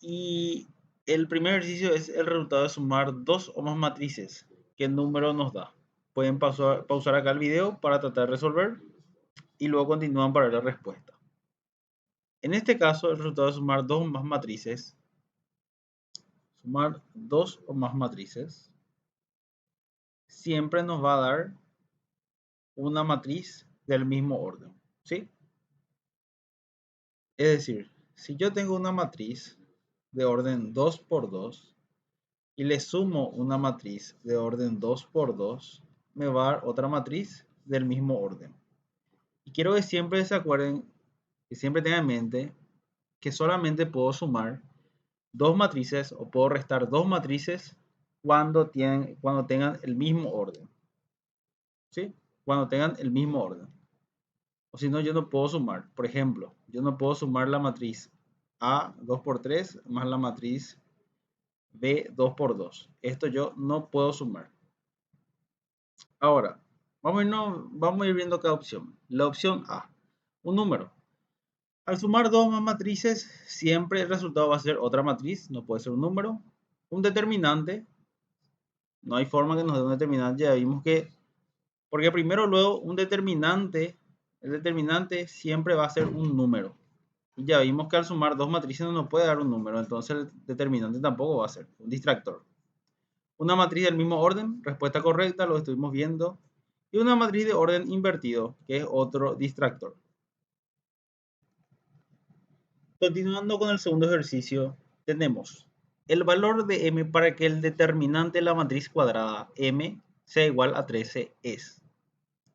Y el primer ejercicio es el resultado de sumar dos o más matrices. ¿Qué número nos da? Pueden pausar acá el video para tratar de resolver y luego continúan para ver la respuesta. En este caso, el resultado de sumar dos o más matrices, siempre nos va a dar una matriz del mismo orden, ¿sí? Es decir, si yo tengo una matriz de orden 2 por 2 y le sumo una matriz de orden 2 por 2, me va a dar otra matriz del mismo orden. Y quiero que siempre se acuerden, que siempre tengan en mente que solamente puedo sumar dos matrices o puedo restar dos matrices cuando tengan el mismo orden. ¿Sí? Cuando tengan el mismo orden. O si no, yo no puedo sumar. Por ejemplo, yo no puedo sumar la matriz A 2 por 3 más la matriz B 2 por 2. Esto yo no puedo sumar. Ahora, vamos a ir viendo cada opción. La opción A, un número. Al sumar dos más matrices, siempre el resultado va a ser otra matriz, no puede ser un número. Un determinante, no hay forma que nos dé un determinante, ya vimos que, porque primero luego un determinante, el determinante siempre va a ser un número. Y ya vimos que al sumar dos matrices no nos puede dar un número, entonces el determinante tampoco va a ser un distractor. Una matriz del mismo orden, respuesta correcta, lo estuvimos viendo. Y una matriz de orden invertido, que es otro distractor. Continuando con el segundo ejercicio, tenemos el valor de m para que el determinante de la matriz cuadrada m sea igual a 13 es.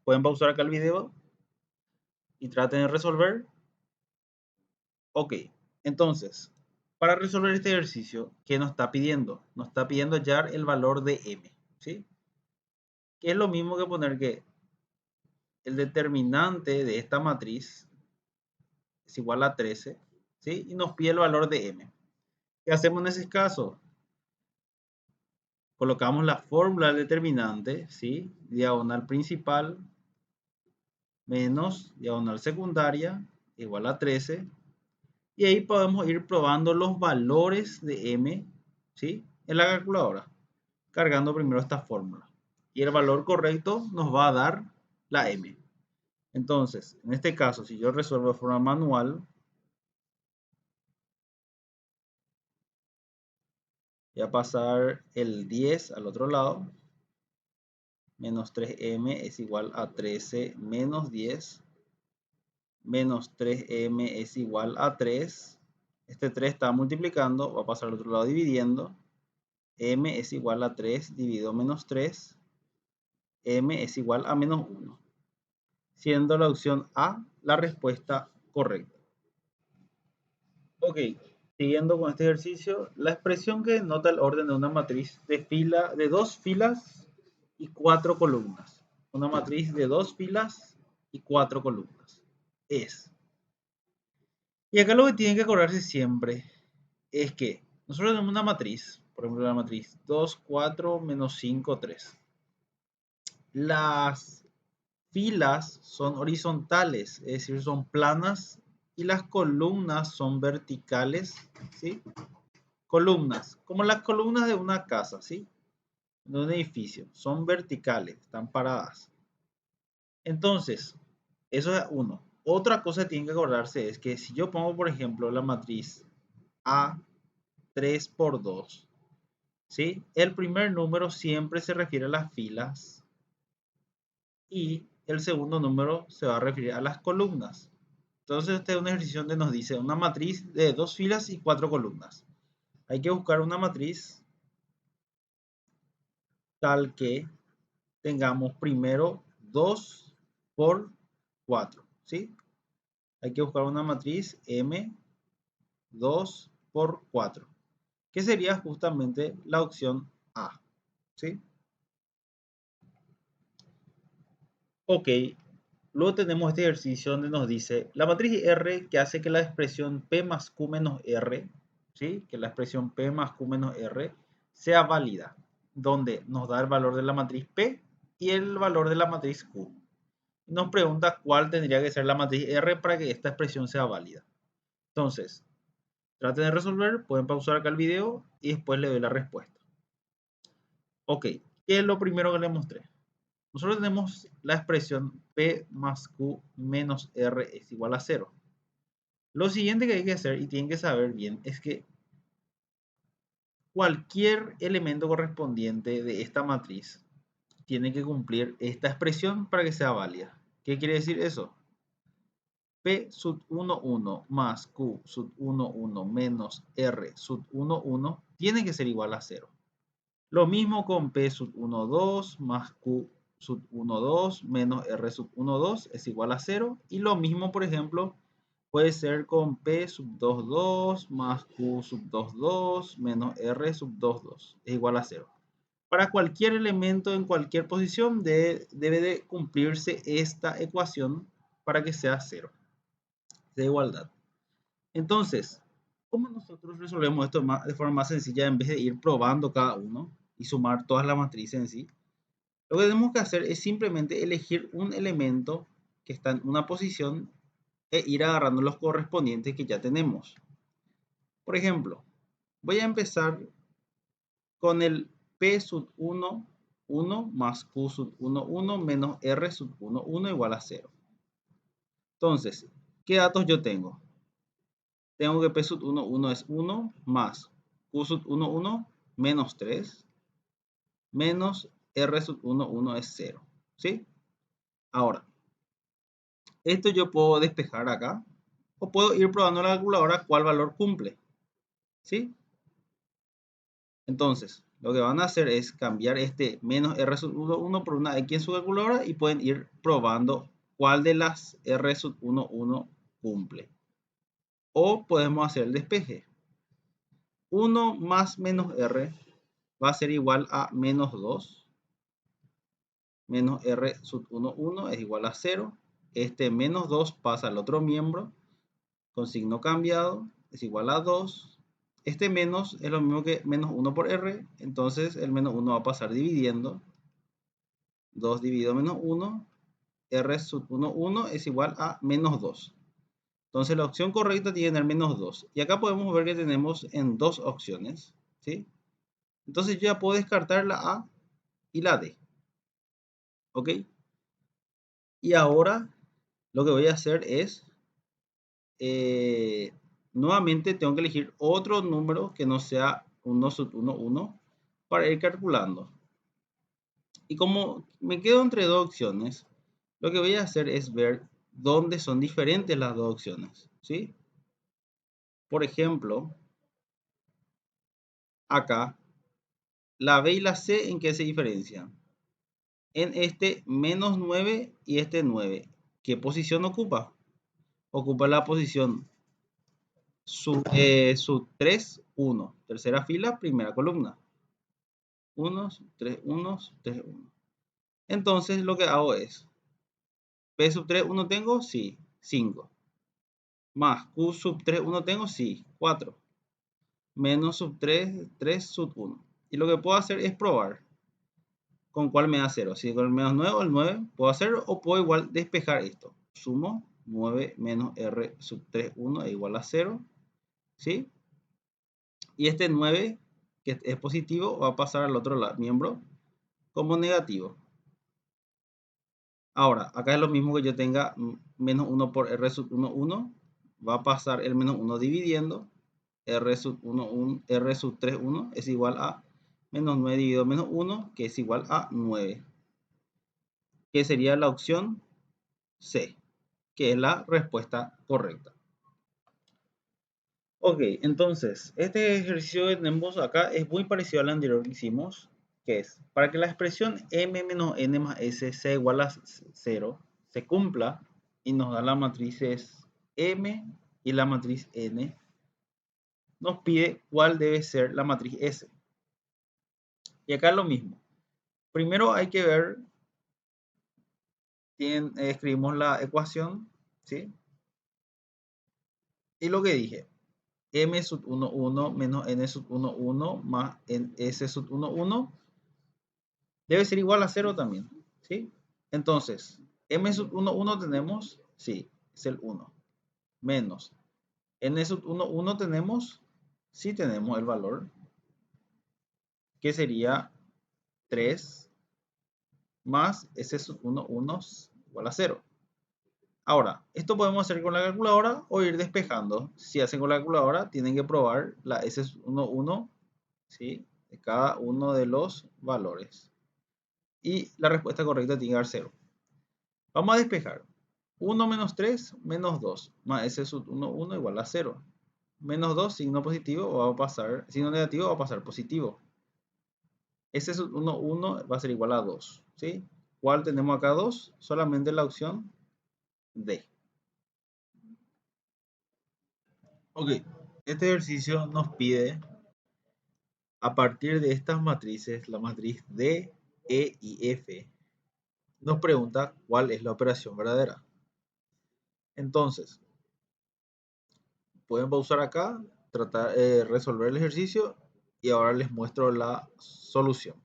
Pueden pausar acá el video y traten de resolver. Ok, entonces, para resolver este ejercicio, ¿qué nos está pidiendo? Nos está pidiendo hallar el valor de m, ¿sí? Que es lo mismo que poner que el determinante de esta matriz es igual a 13, ¿sí? Y nos pide el valor de m. ¿Qué hacemos en ese caso? Colocamos la fórmula del determinante, ¿sí? Diagonal principal menos diagonal secundaria igual a 13. Y ahí podemos ir probando los valores de m, ¿sí? En la calculadora, cargando primero esta fórmula. Y el valor correcto nos va a dar la m. Entonces, en este caso, si yo resuelvo de forma manual, voy a pasar el 10 al otro lado. Menos 3m es igual a 13 menos 10. Menos 3m es igual a 3. Este 3 está multiplicando, va a pasar al otro lado dividiendo. M es igual a 3 dividido menos 3. M es igual a menos 1. Siendo la opción A la respuesta correcta. Ok, siguiendo con este ejercicio, la expresión que denota el orden de una matriz de dos filas y cuatro columnas. Una matriz de dos filas y cuatro columnas. Es. Y acá lo que tienen que acordarse siempre es que nosotros tenemos una matriz, por ejemplo la matriz 2, 4, menos 5, 3. Las filas son horizontales, es decir, son planas, y las columnas son verticales, ¿sí? Columnas, como las columnas de una casa, ¿sí? De un edificio, son verticales, están paradas. Entonces, eso es uno. Otra cosa que tienen que acordarse es que si yo pongo, por ejemplo, la matriz A 3 por 2, ¿sí? El primer número siempre se refiere a las filas y el segundo número se va a referir a las columnas. Entonces este es un ejercicio donde nos dice una matriz de dos filas y cuatro columnas. Hay que buscar una matriz tal que tengamos primero 2 por 4, ¿sí? Hay que buscar una matriz M 2 por 4, que sería justamente la opción A, ¿sí? Ok, luego tenemos este ejercicio donde nos dice la matriz R que hace que la expresión P más Q menos R, ¿sí? Que la expresión P más Q menos R sea válida, donde nos da el valor de la matriz P y el valor de la matriz Q. Nos pregunta cuál tendría que ser la matriz R para que esta expresión sea válida. Entonces, Traten de resolver, pueden pausar acá el video y después le doy la respuesta. Ok, ¿qué es lo primero que le mostré? Nosotros tenemos la expresión P más Q menos R es igual a 0. Lo siguiente que hay que hacer y tienen que saber bien es que cualquier elemento correspondiente de esta matriz tiene que cumplir esta expresión para que sea válida. ¿Qué quiere decir eso? P sub 1, 1 más Q sub 1, 1 menos R sub 1, 1 tiene que ser igual a 0. Lo mismo con P sub 1, 2 más Q sub 1, 2 menos R sub 1, 2 es igual a 0. Y lo mismo, por ejemplo, puede ser con P sub 2, 2 más Q sub 2, 2 menos R sub 2, 2 es igual a 0. Para cualquier elemento en cualquier posición debe de cumplirse esta ecuación para que sea 0 de igualdad. Entonces, ¿cómo nosotros resolvemos esto de forma más sencilla en vez de ir probando cada uno y sumar todas las matrices en sí? Lo que tenemos que hacer es simplemente elegir un elemento que está en una posición e ir agarrando los correspondientes que ya tenemos. Por ejemplo, voy a empezar con el P sub 1, 1 más Q sub 1, 1 menos R sub 1, 1 igual a 0. Entonces, ¿qué datos yo tengo? Tengo que P sub 1, 1 es 1 más Q sub 1, 1 menos 3 menos R sub 1, 1 es 0. ¿Sí? Ahora, esto yo puedo despejar acá o puedo ir probando en la calculadora cuál valor cumple. ¿Sí? Entonces, lo que van a hacer es cambiar este menos R sub 1, 1 por una X en su calculadora y pueden ir probando cuál de las R sub 1, 1 cumple. O podemos hacer el despeje. 1 más menos R va a ser igual a menos 2. Menos R sub 1, 1 es igual a 0. Este menos 2 pasa al otro miembro con signo cambiado, es igual a 2. Este menos es lo mismo que menos 1 por R, entonces el menos 1 va a pasar dividiendo. 2 dividido menos 1, R sub 1, 1 es igual a menos 2. Entonces la opción correcta tiene el menos 2. Y acá podemos ver que tenemos en dos opciones, ¿sí? Entonces yo ya puedo descartar la A y la D, ¿ok? Y ahora lo que voy a hacer es eh, nuevamente tengo que elegir otro número que no sea 1 sub 1, 1 para ir calculando. Y como me quedo entre dos opciones, lo que voy a hacer es ver dónde son diferentes las dos opciones, ¿sí? Por ejemplo, acá, la B y la C, ¿en qué se diferencian? En este menos 9 y este 9. ¿Qué posición ocupa? Ocupa la posición sub 3, 1. Tercera fila, primera columna. 1, 3, 1, 3, 1. Entonces lo que hago es, P sub 3, 1 tengo, sí, 5. Más Q sub 3, 1 tengo, sí, 4. Menos sub 3, 3 sub 1. Y lo que puedo hacer es probar con cuál me da 0. Si con el menos 9 o el 9 puedo hacer o puedo igual despejar esto. Sumo 9 menos R sub 3, 1 es igual a 0. ¿Sí? Y este 9, que es positivo, va a pasar al otro lado, miembro como negativo. Ahora, acá es lo mismo que yo tenga menos 1 por R sub 1, 1. Va a pasar el menos 1 dividiendo. R sub 1, 1, R sub 3, 1 es igual a menos 9 dividido menos 1, que es igual a 9. Que sería la opción C, que es la respuesta correcta. Ok, entonces, este ejercicio que tenemos acá es muy parecido al anterior que hicimos, que es, para que la expresión m menos n más s sea igual a 0, se cumpla y nos da la matriz m y la matriz n, nos pide cuál debe ser la matriz s. Y acá es lo mismo. Primero hay que ver, escribimos la ecuación, ¿sí? Y lo que dije, m sub 1, 1 menos n sub 1, 1 más s sub 1, 1 debe ser igual a 0 también, ¿sí? Entonces, m sub 1, 1 tenemos, sí, es el 1, menos n sub 1, 1 tenemos, sí tenemos el valor, que sería 3 más s sub 1, 1 igual a 0. Ahora, esto podemos hacer con la calculadora o ir despejando. Si hacen con la calculadora, tienen que probar la s sub 1, 1, ¿sí?, de cada uno de los valores. Y la respuesta correcta tiene que dar 0. Vamos a despejar. 1 menos 3 menos 2 más s sub 1, 1 igual a 0. Menos 2, signo positivo, va a pasar, signo negativo va a pasar positivo. S sub 1, 1 va a ser igual a 2. ¿Sí? ¿Cuál tenemos acá? 2. Solamente la opción D. Ok, este ejercicio nos pide, a partir de estas matrices, la matriz D, E y F, nos pregunta cuál es la operación verdadera. Entonces, pueden pausar acá, tratar de resolver el ejercicio y ahora les muestro la solución.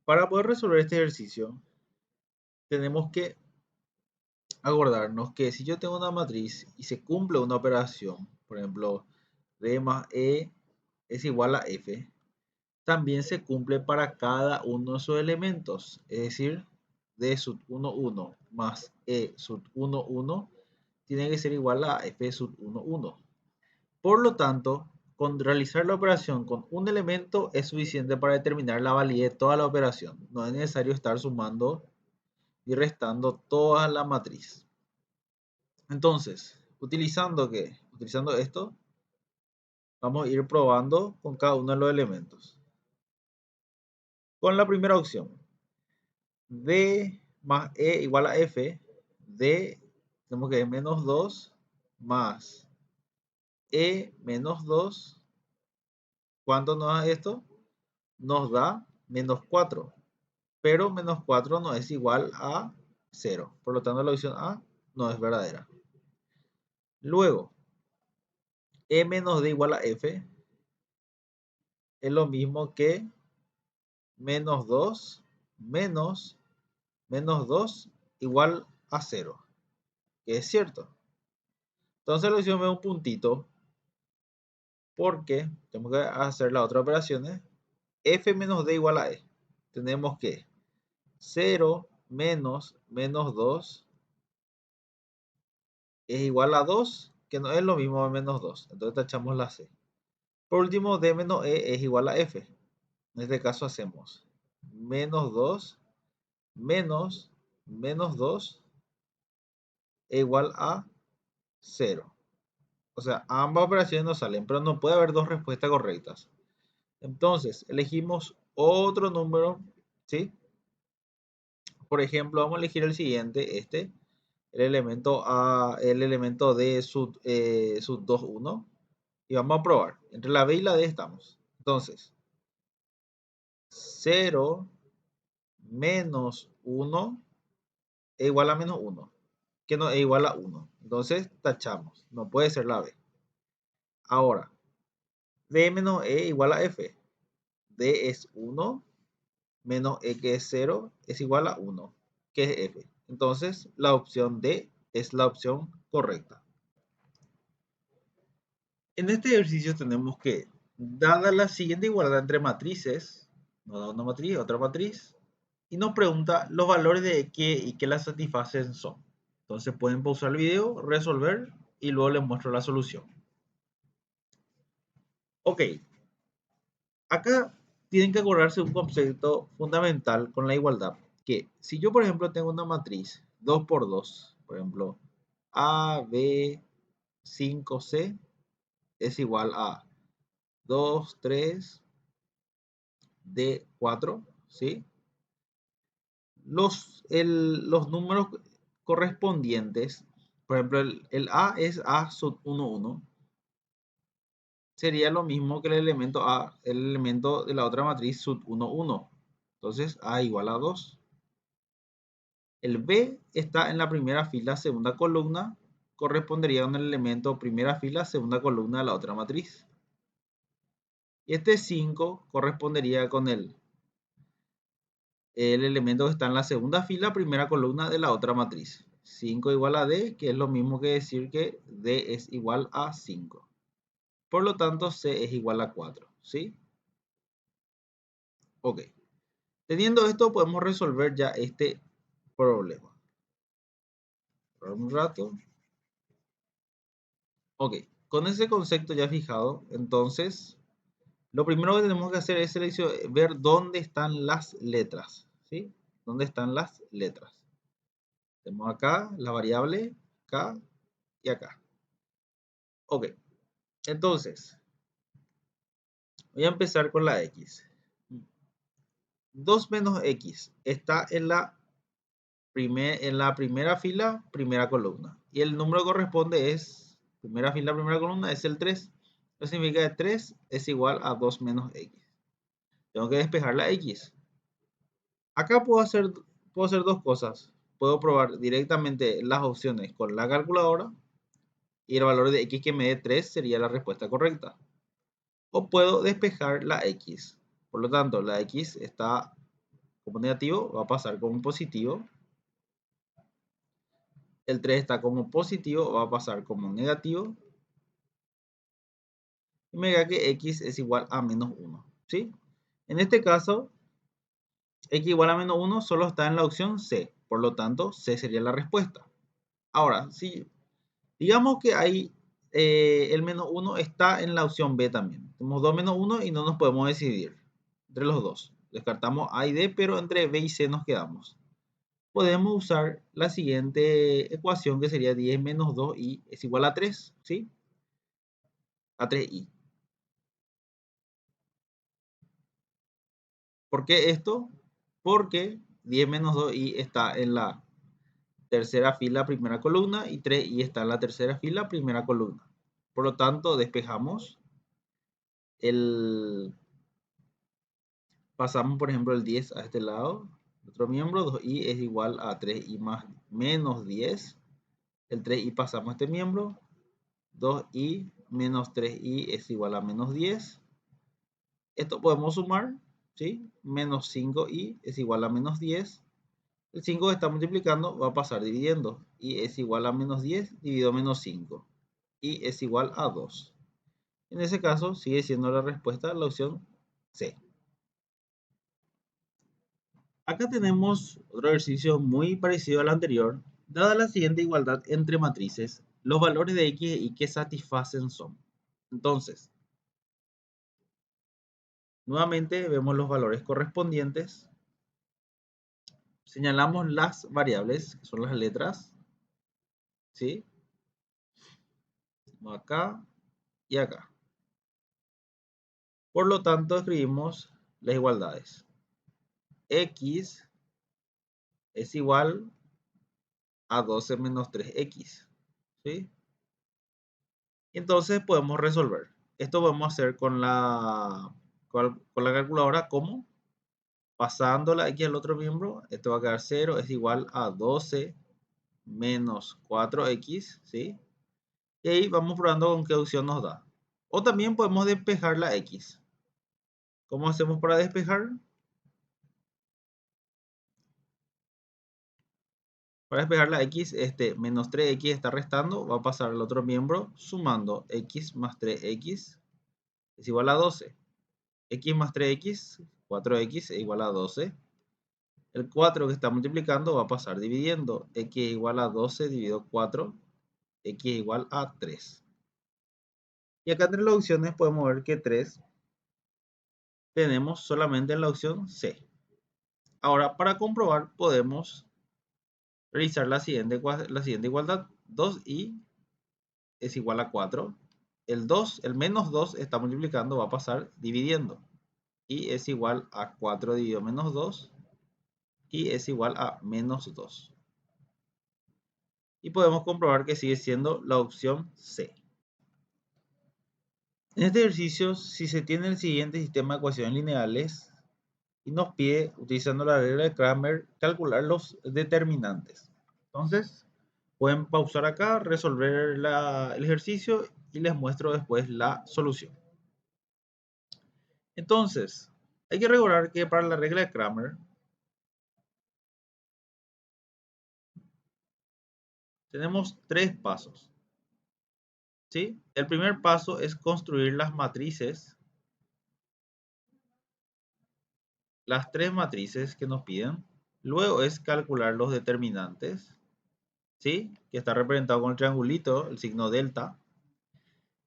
Para poder resolver este ejercicio, tenemos que acordarnos que si yo tengo una matriz y se cumple una operación, por ejemplo, D más E es igual a F, también se cumple para cada uno de sus elementos. Es decir, D sub 1, 1 más E sub 1, 1 tiene que ser igual a F sub 1, 1. Por lo tanto, con realizar la operación con un elemento es suficiente para determinar la validez de toda la operación. No es necesario estar sumando y restando toda la matriz. Entonces, utilizando esto, vamos a ir probando con cada uno de los elementos. Con la primera opción, D más E igual a F, D tenemos que es menos 2 más E menos 2. ¿Cuánto nos da esto? Nos da menos 4. Pero menos 4 no es igual a 0. Por lo tanto, la opción A no es verdadera. Luego, E menos D igual a F es lo mismo que menos 2 menos 2 igual a 0, que es cierto. Entonces la opción B es un puntito porque tenemos que hacer la otra operación. F menos D igual a E. Tenemos que 0 menos menos 2 es igual a 2, que no es lo mismo a menos 2. Entonces tachamos la C. Por último, D menos E es igual a F. En este caso hacemos menos 2 menos menos 2 es igual a 0. O sea, ambas operaciones nos salen, pero no puede haber dos respuestas correctas. Entonces, elegimos otro número, ¿sí? Por ejemplo, vamos a elegir el siguiente, el elemento A, el elemento D sub 2, 1. Y vamos a probar. Entre la B y la D estamos. Entonces, 0 menos 1 es igual a menos 1, que no es igual a 1. Entonces, tachamos. No puede ser la B. Ahora, D menos E igual a F. D es 1 menos E, que es 0, es igual a 1, que es F. Entonces, la opción D es la opción correcta. En este ejercicio tenemos que, dada la siguiente igualdad entre matrices, nos da una matriz, otra matriz, y nos pregunta los valores de qué y qué las satisfacen son. Entonces pueden pausar el video, resolver y luego les muestro la solución. Ok, acá tienen que acordarse un concepto fundamental con la igualdad, que si yo por ejemplo tengo una matriz 2 por 2, por ejemplo A, B, 5, C es igual a 2, 3, D, 4, ¿sí? Los números correspondientes, por ejemplo el A es A sub 1, 1, sería lo mismo que el elemento A, el elemento de la otra matriz sub 1, 1. Entonces A igual a 2. El B está en la primera fila, segunda columna, correspondería con el elemento primera fila, segunda columna de la otra matriz. Y este 5 correspondería con el elemento que está en la segunda fila, primera columna de la otra matriz. 5 igual a D, que es lo mismo que decir que D es igual a 5. Por lo tanto, C es igual a 4, ¿sí? Ok. Teniendo esto, podemos resolver ya este problema. Por un rato. Ok. Con ese concepto ya fijado, entonces, lo primero que tenemos que hacer es ver dónde están las letras, ¿sí? ¿Dónde están las letras? Tenemos acá la variable, acá y acá. Ok. Entonces, voy a empezar con la X. 2 menos X está en la primera fila, primera columna. Y el número que corresponde es, primera fila, primera columna, es el 3. Eso significa que 3 es igual a 2 menos X. Tengo que despejar la X. Acá puedo hacer dos cosas. Puedo probar directamente las opciones con la calculadora y el valor de X que me dé 3 sería la respuesta correcta. O puedo despejar la X. Por lo tanto, la X está como negativo, va a pasar como positivo. El 3 está como positivo, va a pasar como negativo. Y me da que X es igual a menos 1. ¿Sí? En este caso, X igual a menos 1 solo está en la opción C. Por lo tanto, C sería la respuesta. Ahora, si digamos que hay el menos 1 está en la opción B también. Tenemos 2 menos 1 y no nos podemos decidir entre los dos. Descartamos A y D, pero entre B y C nos quedamos. Podemos usar la siguiente ecuación que sería 10 menos 2i es igual a 3, ¿sí? A 3i. ¿Por qué esto? Porque 10 menos 2i está en la tercera fila, primera columna, y 3i está en la tercera fila, primera columna. Por lo tanto, despejamos pasamos, por ejemplo, el 10 a este lado. Otro miembro, 2i es igual a 3i más menos 10. El 3i pasamos a este miembro. 2i menos 3i es igual a menos 10. Esto podemos sumar, ¿sí? Menos 5i es igual a menos 10. El 5 que está multiplicando va a pasar dividiendo. I es igual a menos 10 dividido menos 5. I es igual a 2. En ese caso sigue siendo la respuesta la opción C. Acá tenemos otro ejercicio muy parecido al anterior. Dada la siguiente igualdad entre matrices, los valores de X y Y que satisfacen son. Entonces, nuevamente vemos los valores correspondientes. Señalamos las variables, que son las letras. ¿Sí? Acá y acá. Por lo tanto, escribimos las igualdades. X es igual a 12 menos 3X. ¿Sí? Entonces podemos resolver. Esto vamos a hacer con la calculadora. ¿Cómo? Pasando la X al otro miembro. Esto va a quedar 0. Es igual a 12 menos 4X. ¿Sí? Y ahí vamos probando con qué opción nos da. O también podemos despejar la X. ¿Cómo hacemos para despejar? Para despejar la X, menos 3X está restando. Va a pasar al otro miembro sumando X más 3X es igual a 12. X más 3X, 4X es igual a 12. El 4 que está multiplicando va a pasar dividiendo. X es igual a 12 dividido 4. X es igual a 3. Y acá entre las opciones podemos ver que 3 tenemos solamente en la opción C. Ahora, para comprobar, podemos realizar la siguiente igualdad. 2i es igual a 4. El menos 2 está multiplicando, va a pasar dividiendo. Y es igual a 4 dividido menos 2. Y es igual a menos 2. Y podemos comprobar que sigue siendo la opción C. En este ejercicio, si se tiene el siguiente sistema de ecuaciones lineales y nos pide, utilizando la regla de Cramer, calcular los determinantes. Entonces, pueden pausar acá, resolver el ejercicio y les muestro después la solución. Entonces, hay que recordar que para la regla de Cramer, tenemos tres pasos, ¿sí? El primer paso es construir las matrices, las tres matrices que nos piden. Luego es calcular los determinantes, ¿sí? Que está representado con el triangulito, el signo delta.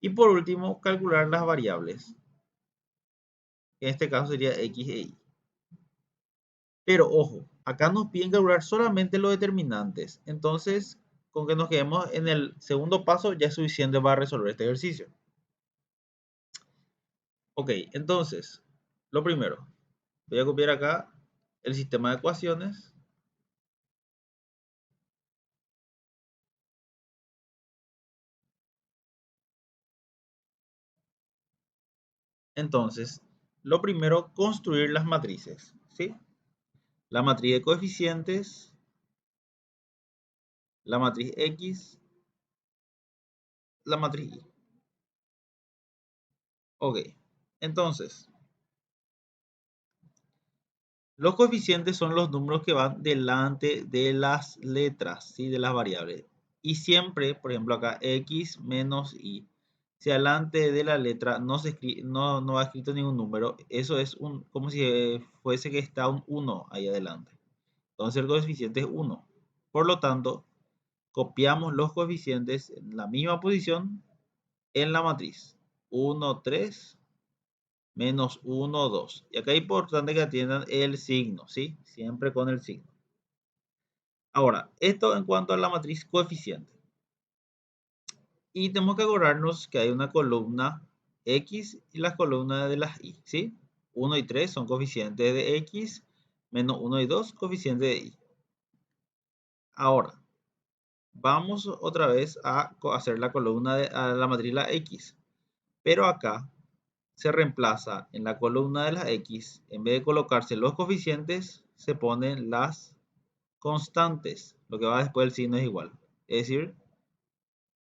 Y por último, calcular las variables. En este caso sería x e y. Pero ojo, acá nos piden calcular solamente los determinantes. Entonces, con que nos quedemos en el segundo paso ya es suficiente para resolver este ejercicio. Ok, entonces, lo primero, voy a copiar acá el sistema de ecuaciones. Entonces, lo primero, construir las matrices, ¿sí? La matriz de coeficientes, la matriz X, la matriz Y. Ok, entonces, los coeficientes son los números que van delante de las letras, ¿sí? De las variables. Y siempre, por ejemplo, acá X menos Y. Si delante de la letra no va escrito ningún número, eso es como si fuese que está un 1 ahí adelante. Entonces el coeficiente es 1. Por lo tanto, copiamos los coeficientes en la misma posición en la matriz. 1, 3, menos 1, 2. Y acá es importante que atiendan el signo, ¿sí? Siempre con el signo. Ahora, esto en cuanto a la matriz coeficiente. Y tenemos que acordarnos que hay una columna X y las columnas de las Y, ¿sí? 1 y 3 son coeficientes de X, menos 1 y 2 coeficientes de Y. Ahora, vamos otra vez a hacer la columna a la matriz la X. Pero acá se reemplaza en la columna de la X, en vez de colocarse los coeficientes, se ponen las constantes. Lo que va después del signo es igual. Es decir,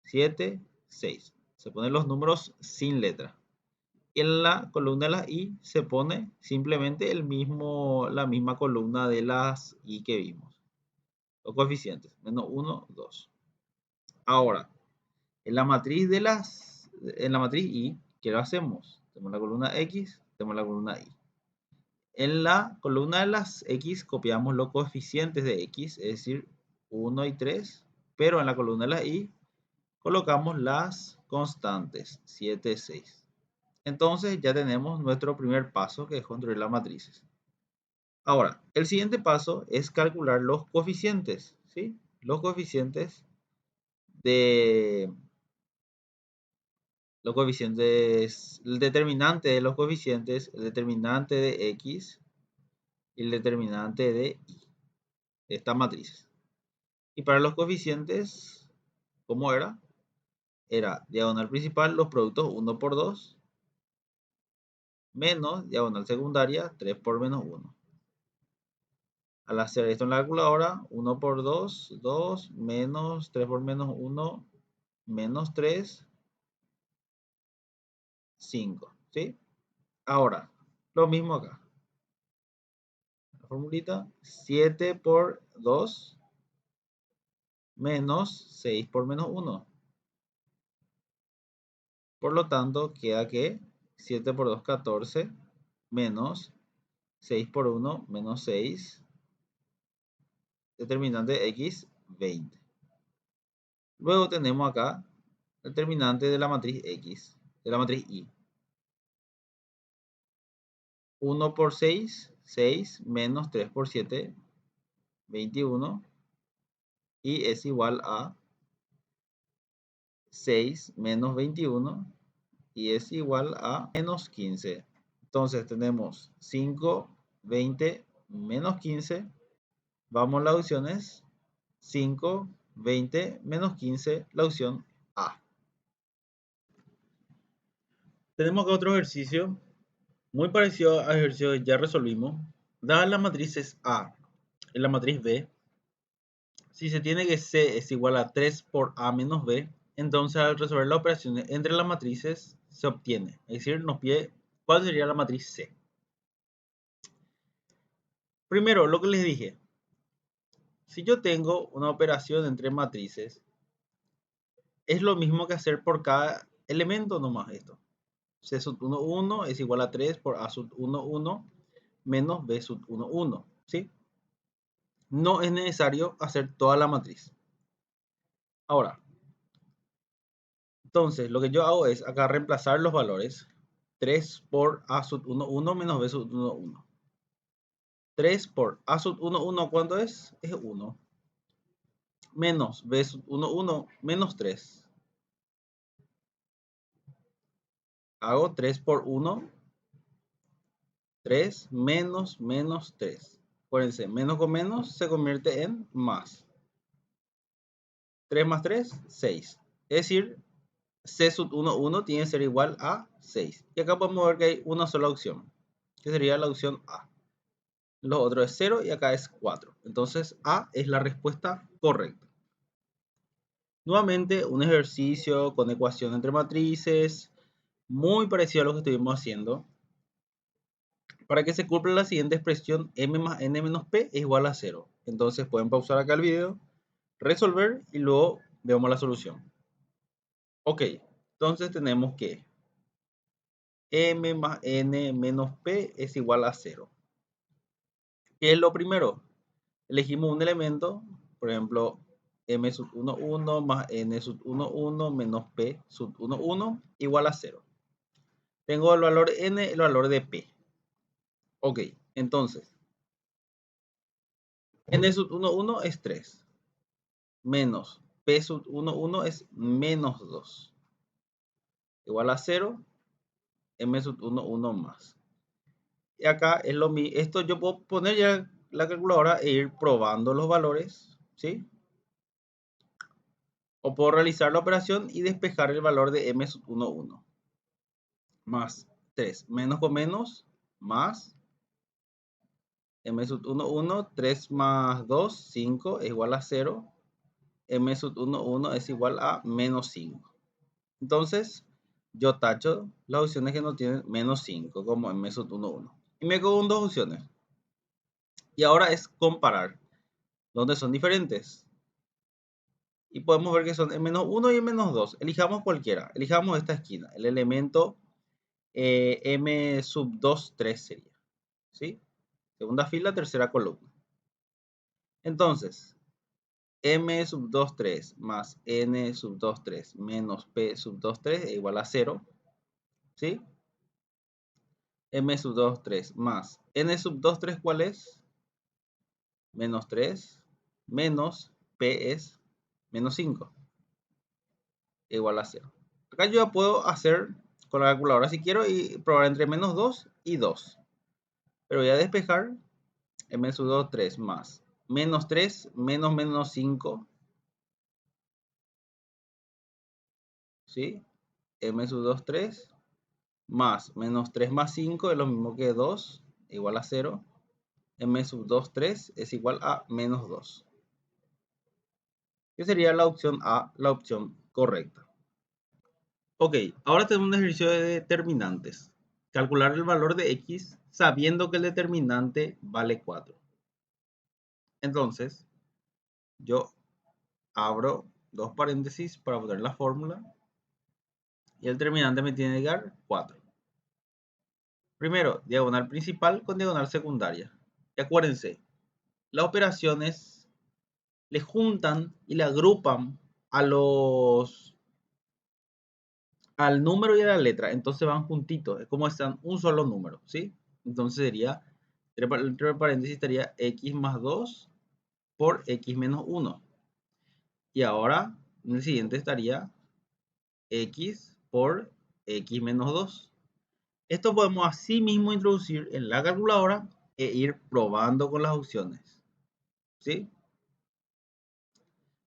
7, 6. Se ponen los números sin letra. Y en la columna de las Y se pone simplemente la misma columna de las Y que vimos. Los coeficientes. Menos 1, 2. Ahora, en la matriz Y, ¿qué lo hacemos? Tenemos la columna X, tenemos la columna Y. En la columna de las X copiamos los coeficientes de X, es decir, 1 y 3, pero en la columna de la Y colocamos las constantes, 7, 6. Entonces ya tenemos nuestro primer paso, que es construir las matrices. Ahora, el siguiente paso es calcular los coeficientes, ¿sí? Los coeficientes de el determinante de los coeficientes, el determinante de X y el determinante de Y, de estas matrices. Y para los coeficientes, ¿cómo era? Era diagonal principal, los productos 1 por 2, menos diagonal secundaria, 3 por menos 1. Al hacer esto en la calculadora, 1 por 2, 2, menos 3 por menos 1, menos 3, 5. ¿Sí? Ahora, lo mismo acá. La formulita, 7 por 2, menos 6 por menos 1. Por lo tanto, queda que 7 por 2, 14, menos 6 por 1, menos 6, determinante X, 20. Luego tenemos acá el determinante de la matriz X, de la matriz Y. 1 por 6, 6, menos 3 por 7, 21. Y es igual a 6 menos 21 y es igual a menos 15. Entonces tenemos 5, 20, menos 15. Vamos a las opciones 5, 20, menos 15, la opción A. Tenemos acá otro ejercicio muy parecido al ejercicio que ya resolvimos. Dadas las matrices A y la matriz B, si se tiene que C es igual a 3 por A menos B, entonces al resolver las operaciones entre las matrices se obtiene. Es decir, nos pide cuál sería la matriz C. Primero, lo que les dije. Si yo tengo una operación entre matrices Es lo mismo que hacer por cada elemento nomás esto. C sub 1, 1 es igual a 3 por A sub 1, 1 menos B sub 1, 1. ¿Sí? No es necesario hacer toda la matriz. Ahora, entonces lo que yo hago es acá reemplazar los valores. 3 por A sub 1, 1 menos B sub 1, 1. 3 por A sub 1, 1, ¿cuánto es? Es 1. Menos B sub 1, 1 menos 3. Hago 3 por 1, 3 menos 3. Acuérdense, menos con menos se convierte en más. 3 más 3, 6. Es decir, C sub 1, 1 tiene que ser igual a 6. Y acá podemos ver que hay una sola opción, que sería la opción A. Lo otro es 0 y acá es 4. Entonces A es la respuesta correcta. Nuevamente, un ejercicio con ecuación entre matrices, muy parecido a lo que estuvimos haciendo. Para que se cumpla la siguiente expresión, m más n menos p es igual a 0. Entonces pueden pausar acá el video, resolver y luego vemos la solución. Ok, entonces tenemos que m más n menos p es igual a 0. ¿Qué es lo primero? Elegimos un elemento, por ejemplo, m sub 1, 1 más n sub 1, 1 menos p sub 1, 1 igual a 0. Tengo el valor n, el valor de p. Ok, entonces, n sub 1, 1 es 3. Menos p sub 1, 1 es menos 2. Igual a 0, m sub 1, 1 más. Y acá es lo mismo. Esto yo puedo poner ya la calculadora e ir probando los valores, ¿sí? O puedo realizar la operación y despejar el valor de m sub 1, 1. Más 3. Menos con menos, más m sub 1, 1. 3 más 2, 5 es igual a 0. M sub 1, 1 es igual a menos 5. Entonces, yo tacho las opciones que no tienen menos 5, como M sub 1, 1. Y me quedo con dos opciones. Y ahora es comparar, donde son diferentes. Y podemos ver que son el menos 1 y el menos 2. Elijamos cualquiera. Elijamos esta esquina. El elemento M sub 2, 3 sería. ¿Sí? Segunda fila, tercera columna. Entonces, M sub 2, 3 más N sub 2, 3 menos P sub 2, 3 es igual a 0. ¿Sí? M sub 2, 3 más N sub 2, 3, ¿cuál es? Menos 3 menos P es menos 5 igual a 0. Acá yo ya puedo hacer con la calculadora si quiero y probar entre menos 2 y 2. Pero voy a despejar M sub 2, 3 más menos 3 menos menos 5. ¿Sí? M sub 2, 3 más menos 3 más 5 es lo mismo que 2 igual a 0. M sub 2, 3 es igual a menos 2. Que sería la opción A, la opción correcta. Ok, ahora tenemos un ejercicio de determinantes. Calcular el valor de x sabiendo que el determinante vale 4. Entonces, yo abro dos paréntesis para poner la fórmula y el determinante me tiene que dar 4. Primero, diagonal principal con diagonal secundaria. Y acuérdense, las operaciones le juntan y le agrupan a al número y a la letra, entonces van juntitos, es como están un solo número, ¿sí? Entonces sería, entre paréntesis estaría x más 2 por x menos 1. Y ahora, en el siguiente estaría x por x menos 2. Esto podemos así mismo introducir en la calculadora e ir probando con las opciones, ¿sí?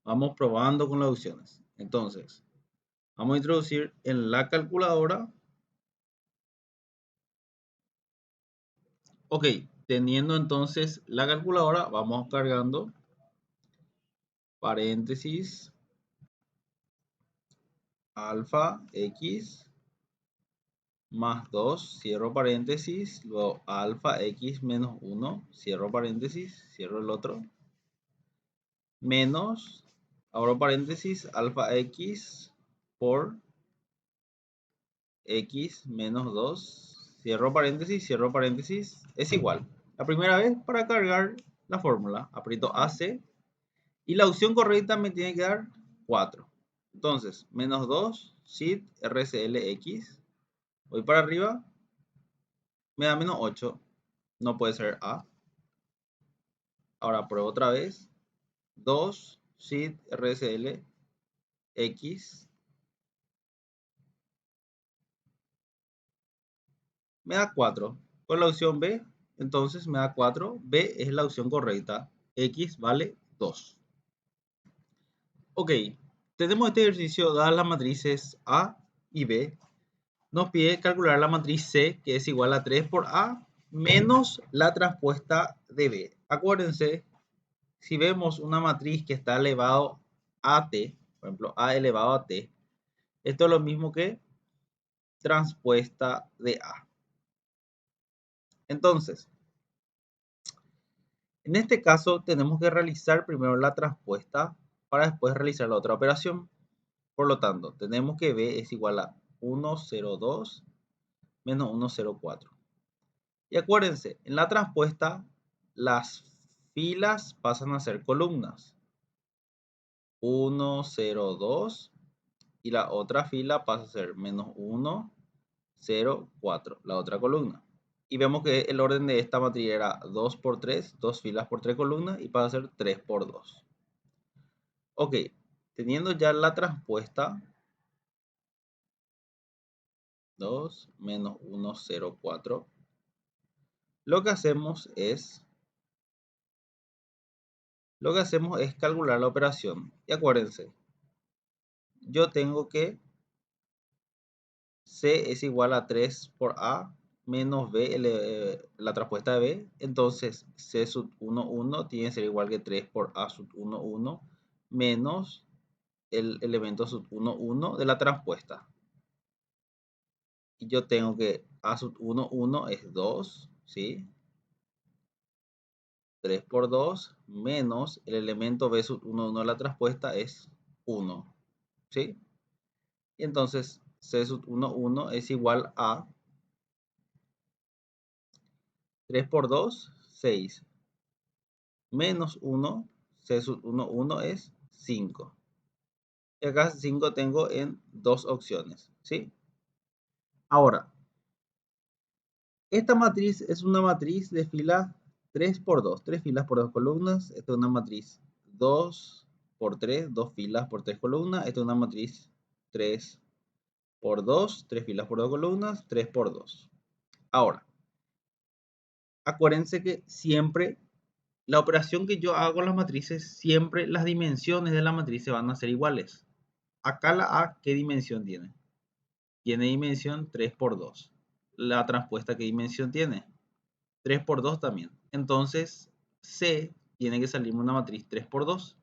Vamos probando con las opciones. Entonces, vamos a introducir en la calculadora. Ok, teniendo entonces la calculadora, vamos cargando paréntesis alfa x más 2, cierro paréntesis, luego alfa x menos 1, cierro paréntesis, cierro el otro, menos, abro paréntesis, alfa x por x menos 2, cierro paréntesis, es igual. La primera vez para cargar la fórmula, aprieto AC y la opción correcta me tiene que dar 4. Entonces, menos 2, SID, RCLX, voy para arriba, me da menos 8, no puede ser A. Ahora pruebo otra vez, 2, SID, RCLX, me da 4. Con la opción B, entonces me da 4. B es la opción correcta. X vale 2. Ok, tenemos este ejercicio dadas las matrices A y B. Nos pide calcular la matriz C, que es igual a 3 por A, menos la transpuesta de B. Acuérdense, si vemos una matriz que está elevado a T, por ejemplo, A elevado a T, esto es lo mismo que transpuesta de A. Entonces, en este caso tenemos que realizar primero la transpuesta para después realizar la otra operación. Por lo tanto, tenemos que B es igual a 1,02 menos 1,04. Y acuérdense, en la transpuesta las filas pasan a ser columnas. 1,02 y la otra fila pasa a ser menos 1,04, la otra columna. Y vemos que el orden de esta matriz era 2 por 3, 2 filas por 3 columnas, y pasa a ser 3 por 2. Ok, teniendo ya la transpuesta, 2 menos 1,04, lo que hacemos es calcular la operación. Y acuérdense, yo tengo que C es igual a 3 por A menos B, la transpuesta de B. Entonces C sub 1, 1 tiene que ser igual que 3 por A sub 1, 1 menos el elemento sub 1, 1 de la transpuesta. Y yo tengo que A sub 1, 1 es 2, ¿sí? 3 por 2 menos el elemento B sub 1, 1 de la transpuesta es 1, ¿sí? Y entonces C sub 1, 1 es igual a 3 por 2, 6. Menos 1, C sub 1, 1 es 5. Y acá 5 tengo en dos opciones, ¿sí? Ahora, esta matriz es una matriz de fila 3 por 2, 3 filas por 2 columnas. Esta es una matriz 2 por 3, 2 filas por 3 columnas. Esta es una matriz 3 por 2, 3 filas por 2 columnas, 3 por 2. Ahora, acuérdense que siempre la operación que yo hago con las matrices, siempre las dimensiones de la matriz se van a ser iguales. Acá la A, ¿qué dimensión tiene? Tiene dimensión 3 por 2. La transpuesta, ¿qué dimensión tiene? 3 por 2 también. Entonces, C tiene que salirme una matriz 3 por 2.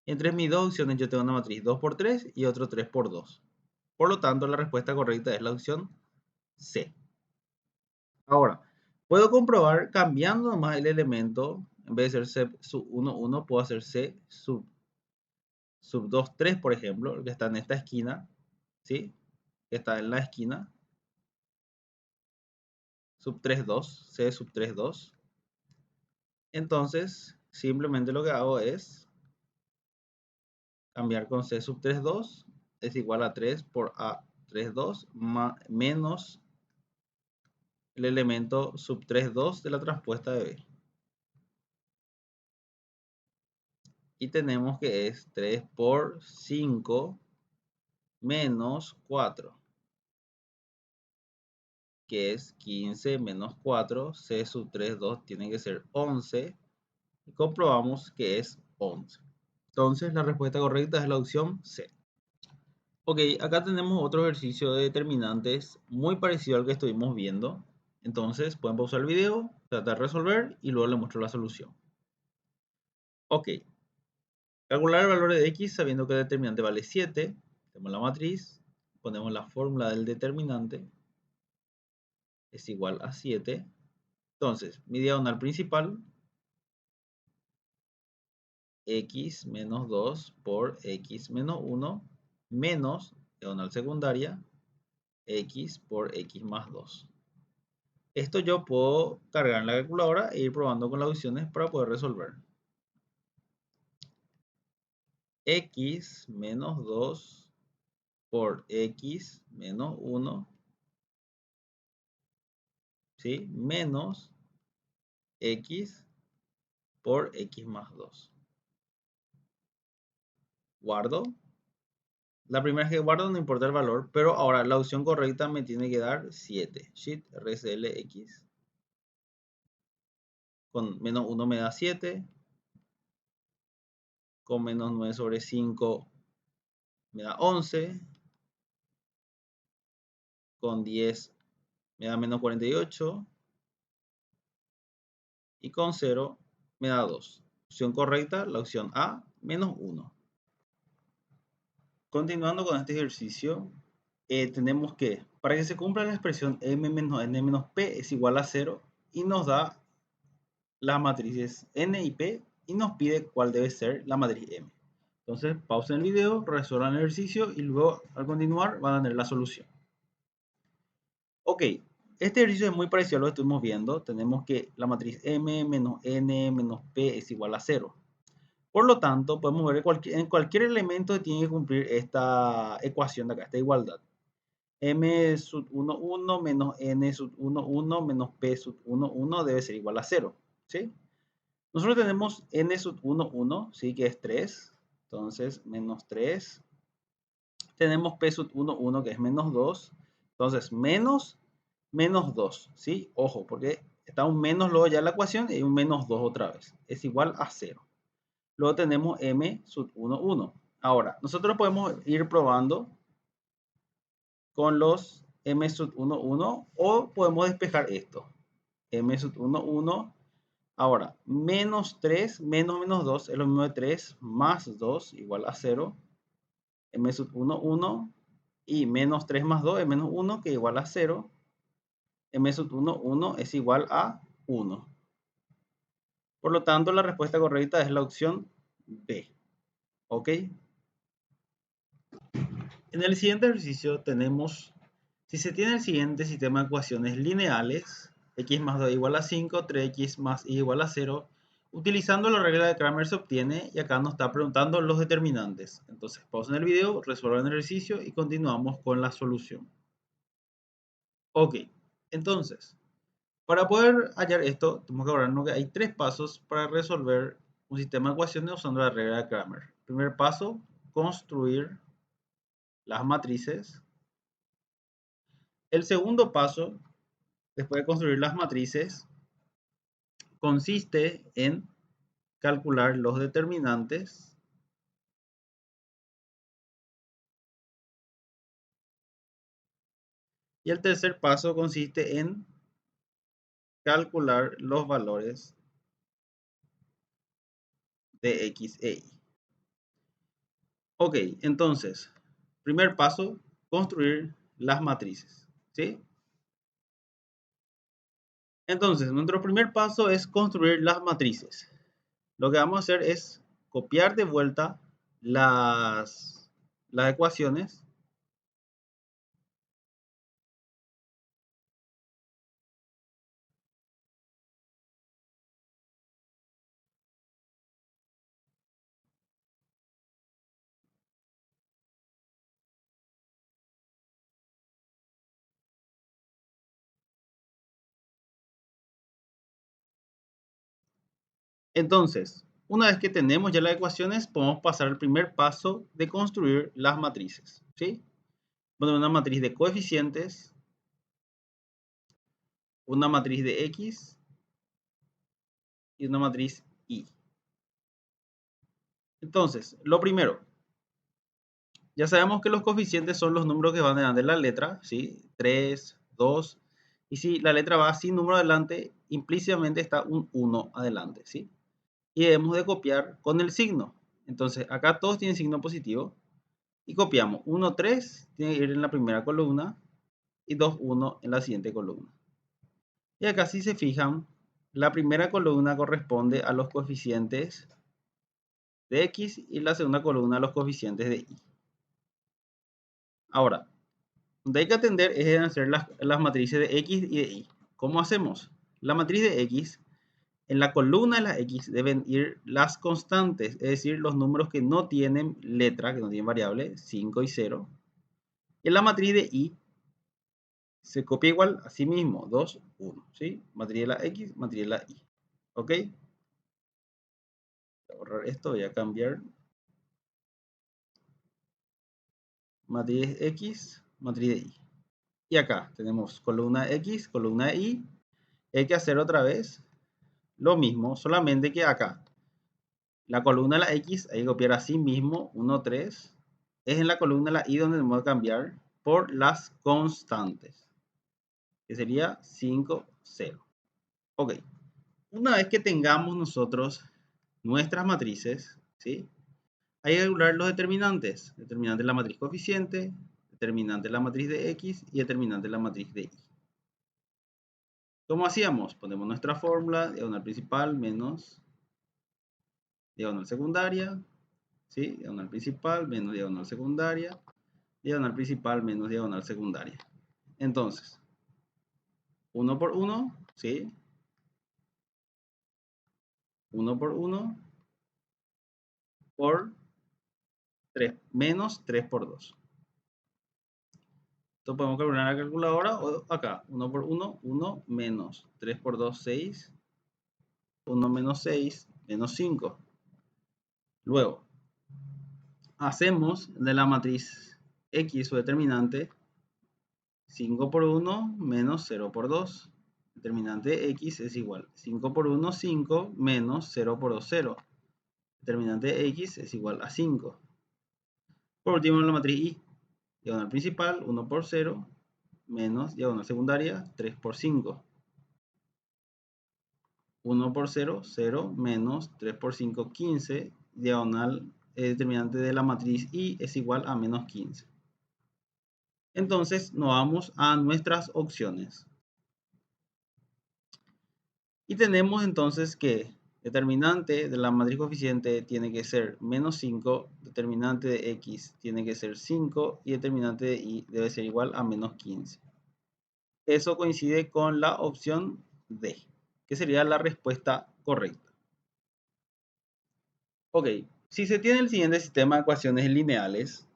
Entre mis dos opciones yo tengo una matriz 2 por 3 y otro 3 por 2. Por lo tanto, la respuesta correcta es la opción C. Ahora, puedo comprobar cambiando nomás el elemento. En vez de ser C sub 1, 1, puedo hacer C sub 2, 3, por ejemplo, que está en esta esquina, ¿sí? Que está en la esquina. Sub 3, 2, C sub 3, 2. Entonces, simplemente lo que hago es cambiar con C sub 3, 2 es igual a 3 por A 3, 2 menos el elemento sub 3, 2 de la transpuesta de B. Y tenemos que es 3 por 5 menos 4, que es 15 menos 4. C sub 3, 2 tiene que ser 11. Y comprobamos que es 11. Entonces, la respuesta correcta es la opción C. Ok, acá tenemos otro ejercicio de determinantes muy parecido al que estuvimos viendo. Entonces pueden pausar el video, tratar de resolver y luego les muestro la solución. Ok, calcular el valor de x sabiendo que el determinante vale 7. Tenemos la matriz, ponemos la fórmula del determinante, es igual a 7. Entonces, mi diagonal principal, x menos 2 por x menos 1 menos diagonal secundaria, x por x más 2. Esto yo puedo cargar en la calculadora e ir probando con las opciones para poder resolver. X menos 2 por x menos 1, ¿sí? Menos x por x más 2. Guardo. La primera vez que guardo no importa el valor, pero ahora la opción correcta me tiene que dar 7. Shift RCLX. Con menos 1 me da 7. Con menos 9 sobre 5 me da 11. Con 10 me da menos 48. Y con 0 me da 2. Opción correcta, la opción A, menos 1. Continuando con este ejercicio, tenemos que, para que se cumpla la expresión m menos n menos p es igual a 0, y nos da las matrices n y p, y nos pide cuál debe ser la matriz m. Entonces, pausen el video, resuelvan el ejercicio, y luego, al continuar, van a tener la solución. Ok, este ejercicio es muy parecido a lo que estuvimos viendo. Tenemos que la matriz m menos n menos p es igual a 0. Por lo tanto, podemos ver en cualquier elemento que tiene que cumplir esta ecuación de acá, esta igualdad. M sub 1, 1 menos n sub 1, 1 menos p sub 1, 1 debe ser igual a 0. ¿Sí? Nosotros tenemos n sub 1, 1, ¿sí? Que es 3. Entonces, menos 3. Tenemos p sub 1, 1, que es menos 2. Entonces, menos 2. ¿Sí? Ojo, porque está un menos luego ya en la ecuación y un menos 2 otra vez. Es igual a 0. Luego tenemos m sub 1, 1. Ahora, nosotros podemos ir probando con los m sub 1, 1 o podemos despejar esto. M sub 1, 1. Ahora, menos 3 menos menos 2 es lo mismo de 3 más 2 igual a 0. M sub 1, 1. Y menos 3 más 2 es menos 1 que igual a 0. M sub 1, 1 es igual a 1. Por lo tanto, la respuesta correcta es la opción B. ¿Ok? En el siguiente ejercicio tenemos, si se tiene el siguiente sistema de ecuaciones lineales, x más 2 igual a 5, 3x más y igual a 0, utilizando la regla de Cramer se obtiene, y acá nos está preguntando los determinantes. Entonces, pausen el video, resuelvan el ejercicio y continuamos con la solución. Ok, entonces, para poder hallar esto, tenemos que acordarnos que hay tres pasos para resolver un sistema de ecuaciones usando la regla de Cramer. Primer paso, construir las matrices. El segundo paso, después de construir las matrices, consiste en calcular los determinantes. Y el tercer paso consiste en calcular los valores de x e y. Ok, entonces, primer paso, construir las matrices. ¿Sí? Entonces, nuestro primer paso es construir las matrices. Lo que vamos a hacer es copiar de vuelta las ecuaciones. Entonces, una vez que tenemos ya las ecuaciones, podemos pasar al primer paso de construir las matrices. ¿Sí? Bueno, una matriz de coeficientes, una matriz de X y una matriz Y. Entonces, lo primero, ya sabemos que los coeficientes son los números que van delante de la letra, ¿sí? 3, 2. Y si la letra va sin número adelante, implícitamente está un 1 adelante, ¿sí? Y debemos de copiar con el signo. Entonces, acá todos tienen signo positivo. Y copiamos 1, 3, tiene que ir en la primera columna. Y 2, 1 en la siguiente columna. Y acá si se fijan, la primera columna corresponde a los coeficientes de X y la segunda columna a los coeficientes de Y. Ahora, donde hay que atender es en hacer las matrices de X y de Y. ¿Cómo hacemos? La matriz de X, en la columna de la X deben ir las constantes, es decir, los números que no tienen letra, que no tienen variable, 5 y 0. Y en la matriz de Y se copia igual a sí mismo, 2, 1. ¿Sí? Matriz de la X, matriz de la Y. ¿Ok? Voy a borrar esto, voy a cambiar matriz X, matriz de Y. Y acá tenemos columna X, columna Y. Hay que hacer otra vez lo mismo, solamente que acá la columna de la X hay que copiar a sí mismo, 1, 3. Es en la columna de la Y donde tenemos que cambiar por las constantes, que sería 5, 0. Ok, una vez que tengamos nosotros nuestras matrices, ¿sí? Hay que calcular los determinantes. Determinante de la matriz coeficiente, determinante de la matriz de X y determinante de la matriz de Y. ¿Cómo hacíamos? Ponemos nuestra fórmula, diagonal principal menos diagonal secundaria, ¿sí? Diagonal principal menos diagonal secundaria, diagonal principal menos diagonal secundaria. Entonces, 1 por 1, ¿sí? 1 por 1 por 3, menos 3 por 2. Esto podemos calcular en la calculadora o acá. 1 por 1, 1 menos 3 por 2, 6. 1 menos 6, menos 5. Luego, hacemos de la matriz X su determinante 5 por 1 menos 0 por 2. Determinante de X es igual 5 por 1, 5 menos 0 por 2, 0. Determinante de X es igual a 5. Por último, la matriz Y. Diagonal principal 1 por 0 menos diagonal secundaria 3 por 5. 1 por 0, 0 menos 3 por 5, 15. Diagonal determinante de la matriz Y es igual a menos 15. Entonces nos vamos a nuestras opciones. Y tenemos entonces que determinante de la matriz coeficiente tiene que ser menos 5, determinante de X tiene que ser 5 y determinante de Y debe ser igual a menos 15. Eso coincide con la opción D, que sería la respuesta correcta. Ok, si se tiene el siguiente sistema de ecuaciones lineales,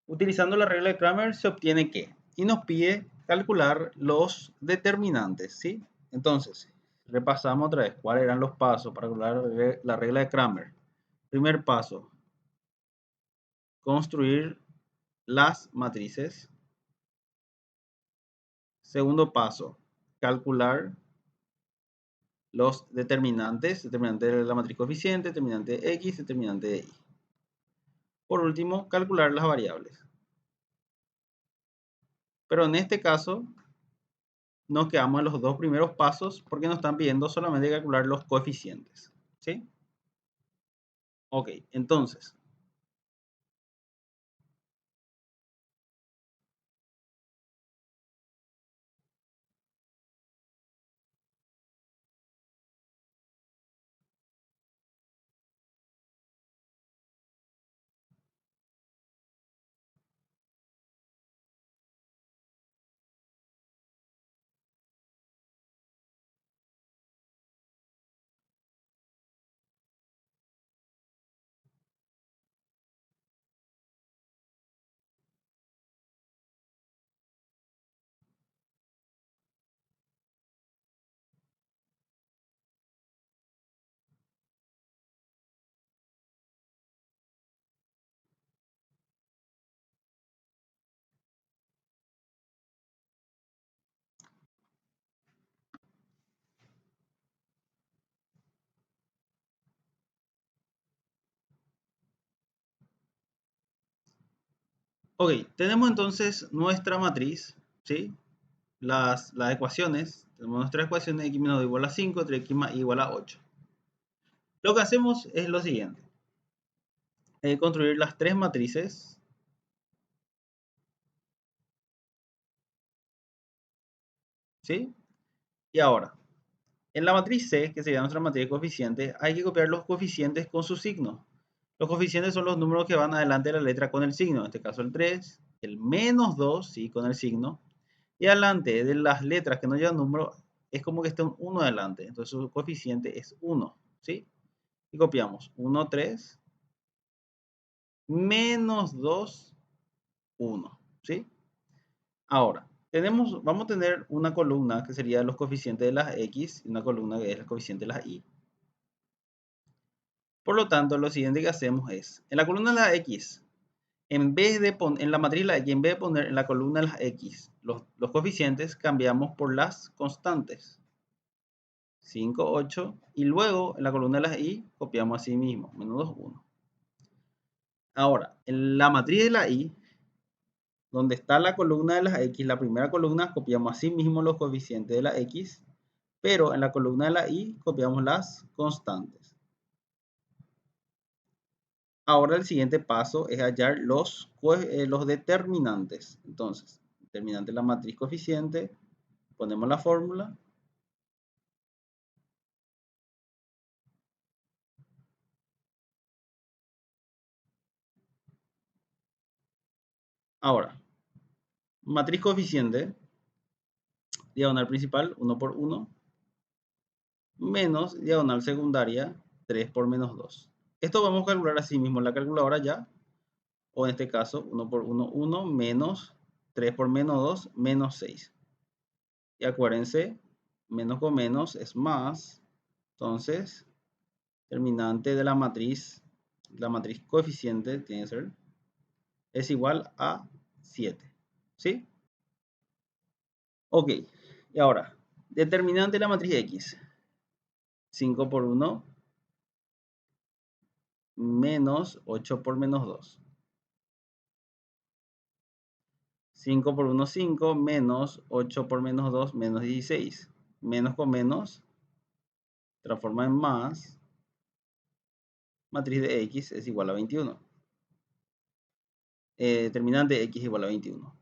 utilizando la regla de Cramer se obtiene que, y nos pide calcular los determinantes, ¿sí? Entonces, repasamos otra vez cuáles eran los pasos para calcular la regla de Cramer. Primer paso, construir las matrices. Segundo paso, calcular los determinantes, determinante de la matriz coeficiente, determinante de X, determinante de Y. Por último, calcular las variables. Pero en este caso, nos quedamos en los dos primeros pasos porque nos están pidiendo solamente calcular los coeficientes. ¿Sí? Ok, entonces, ok, tenemos entonces nuestra matriz, ¿sí? Las ecuaciones, tenemos nuestras ecuaciones x menos o igual a 5, entre x más y igual a 8. Lo que hacemos es lo siguiente. Construir las tres matrices, ¿sí? Y ahora, en la matriz C, que sería nuestra matriz de coeficientes, hay que copiar los coeficientes con su signo. Los coeficientes son los números que van adelante de la letra con el signo, en este caso el 3, el menos 2, ¿sí? Con el signo. Y adelante de las letras que no llevan número, es como que esté un 1 adelante. Entonces su coeficiente es 1, ¿sí? Y copiamos 1, 3, menos 2, 1, ¿sí? Ahora, vamos a tener una columna que sería los coeficientes de las x y una columna que es el coeficiente de las y. Por lo tanto, lo siguiente que hacemos es, en la columna de las x, en vez de poner en la matriz de la x, en vez de poner en la columna de las x los coeficientes, cambiamos por las constantes. 5, 8, y luego en la columna de las y copiamos así mismo, menos 2, 1. Ahora, en la matriz de la y, donde está la columna de las x, la primera columna, copiamos así mismo los coeficientes de la x, pero en la columna de la y copiamos las constantes. Ahora el siguiente paso es hallar los determinantes. Entonces, determinante de la matriz coeficiente, ponemos la fórmula. Ahora, matriz coeficiente, diagonal principal, 1 por 1, menos diagonal secundaria, 3 por menos 2. Esto vamos a calcular así mismo en la calculadora ya, o en este caso, 1 por 1, 1, menos 3 por menos 2, menos 6. Y acuérdense, menos con menos es más, entonces, determinante de la matriz coeficiente tiene que ser, es igual a 7, ¿sí? Ok, y ahora, determinante de la matriz X, 5 por 1, menos 8 por menos 2. 5 por 1, 5, menos 8 por menos 2, menos 16. Menos con menos, transforma en más, matriz de X es igual a 21. Determinante de X igual a 21.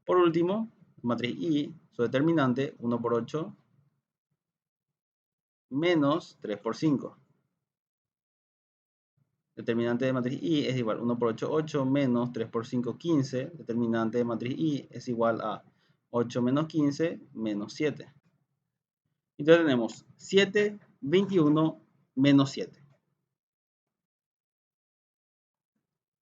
Por último, matriz Y, su determinante, 1 por 8, menos 3 por 5. Determinante de matriz Y es igual a 1 por 8, 8, menos 3 por 5, 15. Determinante de matriz Y es igual a 8 menos 15, menos 7. Entonces tenemos 7, 21, menos 7.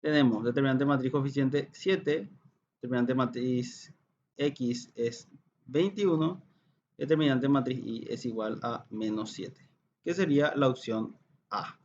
Tenemos determinante de matriz coeficiente 7, determinante de matriz X es 21, determinante de matriz Y es igual a menos 7, que sería la opción A.